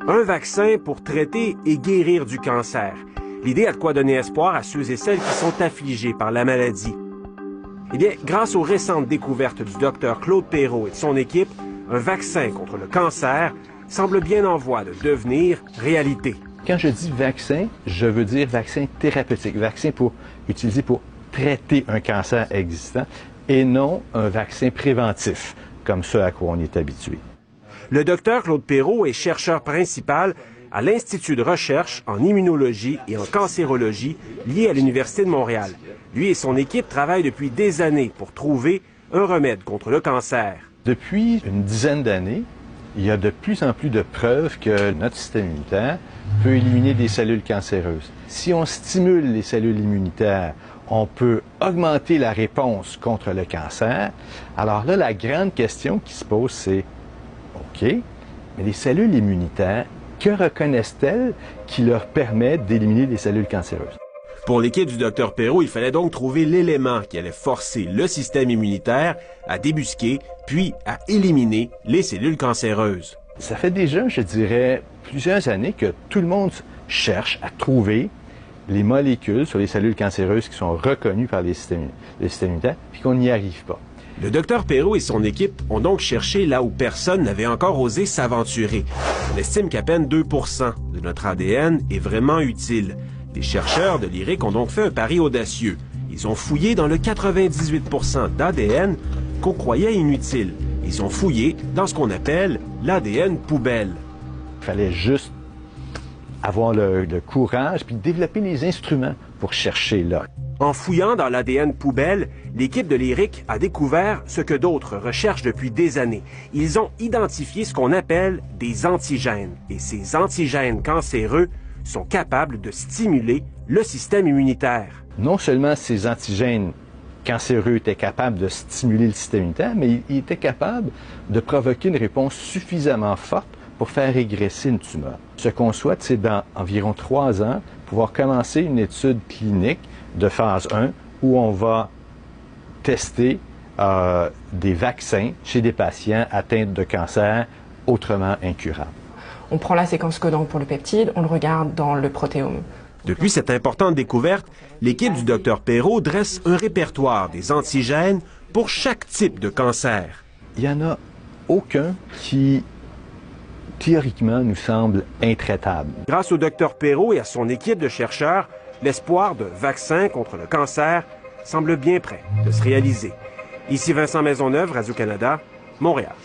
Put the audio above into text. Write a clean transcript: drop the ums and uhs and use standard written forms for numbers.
Un vaccin pour traiter et guérir du cancer. L'idée a de quoi donner espoir à ceux et celles qui sont affligés par la maladie. Eh bien, grâce aux récentes découvertes du Dr Claude Perrault et de son équipe, un vaccin contre le cancer semble bien en voie de devenir réalité. Quand je dis vaccin, je veux dire vaccin thérapeutique, vaccin utilisé pour traiter un cancer existant et non un vaccin préventif, comme ce à quoi on est habitué. Le docteur Claude Perrault est chercheur principal à l'Institut de recherche en immunologie et en cancérologie lié à l'Université de Montréal. Lui et son équipe travaillent depuis des années pour trouver un remède contre le cancer. Depuis une dizaine d'années, il y a de plus en plus de preuves que notre système immunitaire peut éliminer des cellules cancéreuses. Si on stimule les cellules immunitaires, on peut augmenter la réponse contre le cancer. Alors là, la grande question qui se pose, c'est OK, mais les cellules immunitaires, que reconnaissent-elles qui leur permet d'éliminer les cellules cancéreuses? Pour l'équipe du Dr Perrault, il fallait donc trouver l'élément qui allait forcer le système immunitaire à débusquer, puis à éliminer les cellules cancéreuses. Ça fait déjà, je dirais, plusieurs années que tout le monde cherche à trouver les molécules sur les cellules cancéreuses qui sont reconnues par le système immunitaire, puis qu'on n'y arrive pas. Le Dr Perrault et son équipe ont donc cherché là où personne n'avait encore osé s'aventurer. On estime qu'à peine 2% de notre ADN est vraiment utile. Les chercheurs de l'IRIC ont donc fait un pari audacieux. Ils ont fouillé dans le 98% d'ADN qu'on croyait inutile. Ils ont fouillé dans ce qu'on appelle l'ADN poubelle. Il fallait juste avoir le courage puis développer les instruments pour chercher là. En fouillant dans l'ADN poubelle, l'équipe de l'IRIC a découvert ce que d'autres recherchent depuis des années. Ils ont identifié ce qu'on appelle des antigènes. Et ces antigènes cancéreux sont capables de stimuler le système immunitaire. Non seulement ces antigènes cancéreux étaient capables de stimuler le système immunitaire, mais ils étaient capables de provoquer une réponse suffisamment forte pour faire régresser une tumeur. Ce qu'on souhaite, c'est dans environ 3 ans, pouvoir commencer une étude clinique de phase 1 où on va tester des vaccins chez des patients atteints de cancer autrement incurables. On prend la séquence codante pour le peptide, on le regarde dans le protéome. Depuis cette importante découverte, l'équipe du Dr Perrault dresse un répertoire des antigènes pour chaque type de cancer. Il n'y en a aucun qui, théoriquement, nous semble intraitable. Grâce au Dr Perrault et à son équipe de chercheurs, l'espoir de vaccin contre le cancer semble bien prêt de se réaliser. Ici Vincent Maisonneuve, Radio-Canada, Montréal.